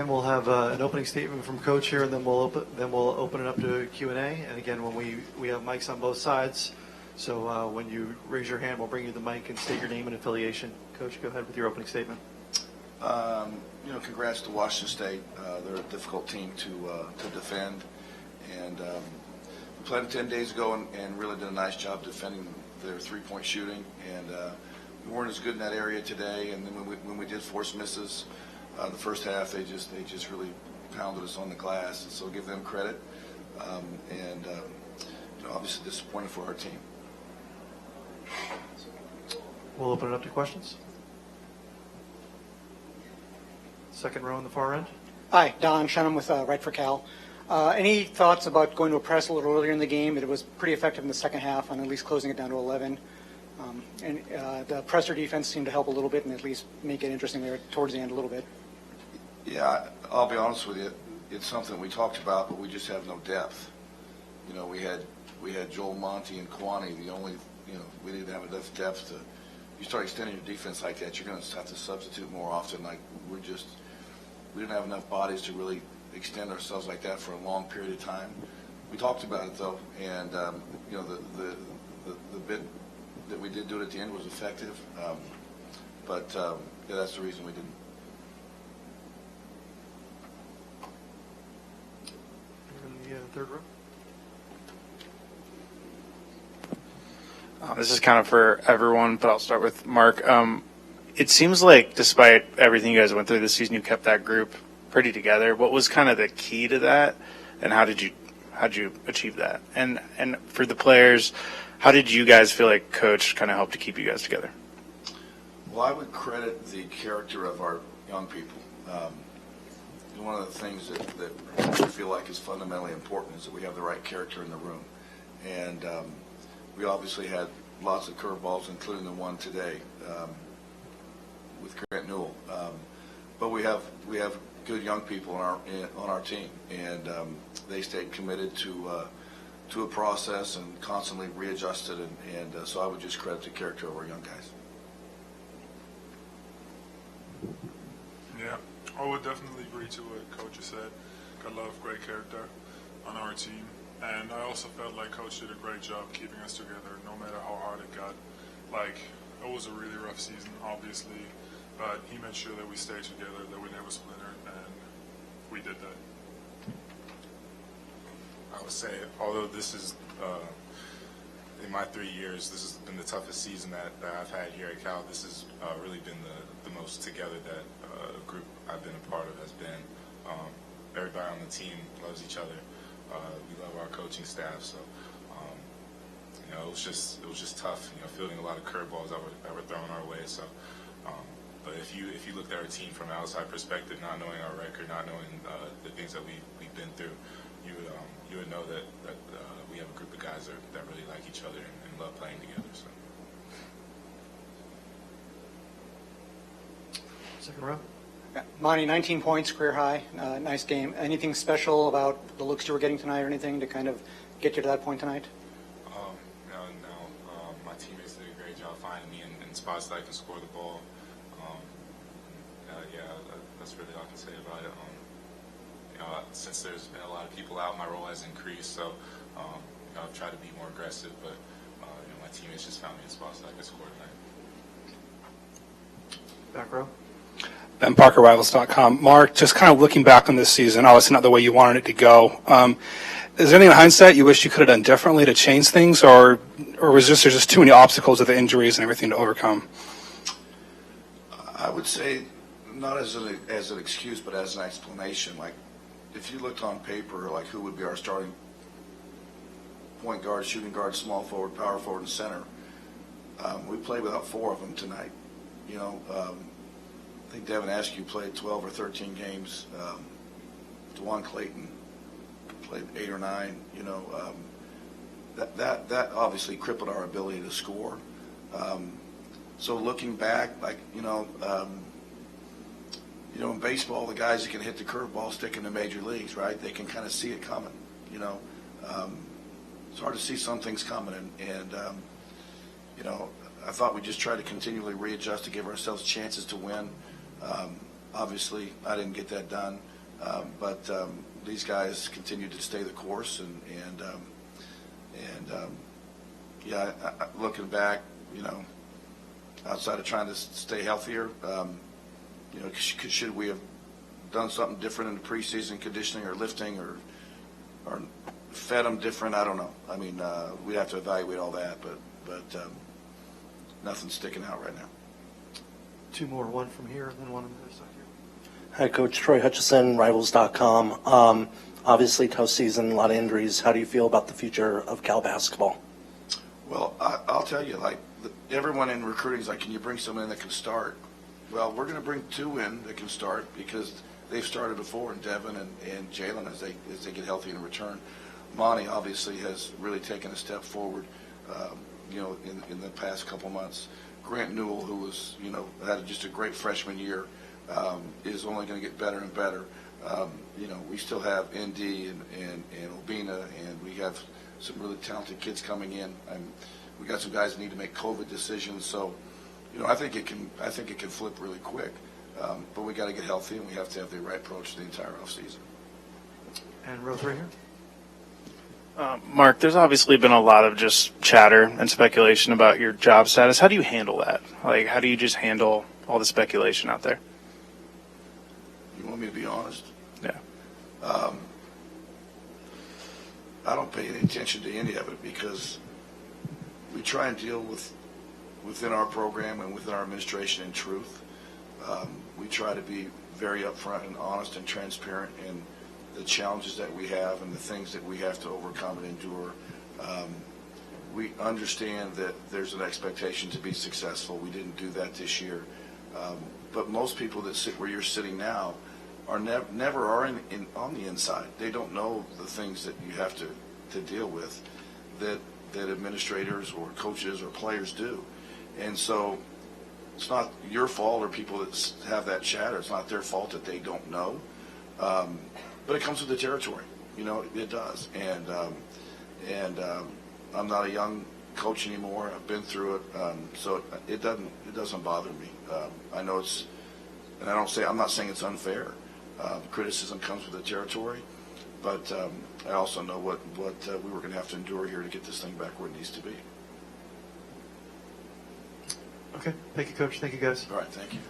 And we'll have an opening statement from Coach here, and then we'll open it up to Q&A. And again, when we have mics on both sides, so when you raise your hand, we'll bring you the mic and state your name and affiliation. Coach, go ahead with your opening statement. Congrats to Washington State. They're a difficult team to defend, and we played them 10 days ago and really did a nice job defending their three-point shooting. And we weren't as good in that area today. And then when we did force misses. The first half, they just really pounded us on the glass, and so give them credit. Obviously disappointed for our team. We'll open it up to questions. Second row on the far end. Hi, Don Shannon with Right for Cal. Any thoughts about going to a press a little earlier in the game? It was pretty effective in the second half on at least closing it down to 11. And the presser defense seemed to help a little bit and at least make it interesting there towards the end a little bit. Yeah, I'll be honest with you. It's something we talked about, but we just have no depth. We had Joel, Monty, and Kwani. We didn't have enough depth to. You start extending your defense like that, you're going to have to substitute more often. We didn't have enough bodies to really extend ourselves like that for a long period of time. We talked about it though, and the bit that we did do it at the end was effective. But that's the reason we didn't. In the third row. This is kind of for everyone, but I'll start with Mark. It seems like despite everything you guys went through this season, you kept that group pretty together. What was kind of the key to that, and how did you achieve that? And for the players, how did you guys feel like Coach kind of helped to keep you guys together? Well, I would credit the character of our young people. One of the things that I feel like is fundamentally important is that we have the right character in the room. And we obviously had lots of curveballs, including the one today with Grant Newell. But we have good young people on our team, and they stayed committed to a process and constantly readjusted. And so I would just credit the character of our young guys. Yeah, I would definitely agree to what Coach has said. Got a lot of great character on our team. And I also felt like Coach did a great job keeping us together, no matter how hard it got. It was a really rough season, obviously, but he made sure that we stayed together, that we never splintered, and we did that. I would say, although this is, in my 3 years, this has been the toughest season that I've had here at Cal. This has really been the most together that a group I've been a part of has been. Everybody on the team loves each other. We love our coaching staff, so it was just tough. Fielding a lot of curveballs that were thrown our way. So, but if you looked at our team from an outside perspective, not knowing our record, not knowing the things that we've been through, you would know that we have a group of guys that really like each other and love playing together. So. Second row. Monty, 19 points, career high, nice game. Anything special about the looks you were getting tonight or anything to kind of get you to that point tonight? No. My teammates did a great job finding me in spots that I can score the ball. That's really all I can say about it. Since there's been a lot of people out, my role has increased, so I've tried to be more aggressive, but my teammates just found me in spots that I can score tonight. Back row. Ben Parker, Rivals.com. Mark, just kind of looking back on this season, obviously not the way you wanted it to go. Is there anything in hindsight you wish you could have done differently to change things, or was there's just too many obstacles with the injuries and everything to overcome? I would say not as an excuse, but as an explanation. Like, if you looked on paper, like who would be our starting point guard, shooting guard, small forward, power forward, and center, we played without 4 of them tonight. I think Devin Askew played 12 or 13 games. DeJuan Clayton played 8 or 9. That obviously crippled our ability to score. So looking back, in baseball, the guys that can hit the curveball stick in the major leagues, right? They can kind of see it coming. It's hard to see some things coming, and I thought we just tried to continually readjust to give ourselves chances to win. Obviously, I didn't get that done. But these guys continue to stay the course, and looking back, outside of trying to stay healthier, should we have done something different in the preseason conditioning or lifting or fed them different? I don't know. I mean, we'd have to evaluate all that, but nothing's sticking out right now. Two more, one from here and then one on the other side here. Hi, Coach. Troy Hutchison, Rivals.com. Obviously, tough season, a lot of injuries. How do you feel about the future of Cal basketball? Well, I'll tell you, everyone in recruiting is like, can you bring someone in that can start? Well, we're going to bring two in that can start because they've started before, and Devin and Jalen as they get healthy in return. Monty obviously has really taken a step forward, in the past couple months. Grant Newell, who was, had just a great freshman year, is only going to get better and better. We still have ND and Obina, and we have some really talented kids coming in. We got some guys that need to make COVID decisions. So, I think it can flip really quick. But we got to get healthy, and we have to have the right approach to the entire offseason. And row three here. Mark, there's obviously been a lot of just chatter and speculation about your job status. How do you handle that? How do you just handle all the speculation out there? You want me to be honest? Yeah. I don't pay any attention to any of it because we try and deal within our program and within our administration in truth. We try to be very upfront and honest and transparent in the challenges that we have and the things that we have to overcome and endure. We understand that there's an expectation to be successful. We didn't do that this year. But most people that sit where you're sitting now are never are on the inside. They don't know the things that you have to deal with that administrators or coaches or players do. And so it's not your fault or people that have that chatter. It's not their fault that they don't know. But it comes with the territory. It does. And I'm not a young coach anymore. I've been through it. So it doesn't bother me. I know and I'm not saying it's unfair. Criticism comes with the territory, but I also know what we were going to have to endure here to get this thing back where it needs to be. Okay. Thank you, Coach. Thank you, guys. All right. Thank you.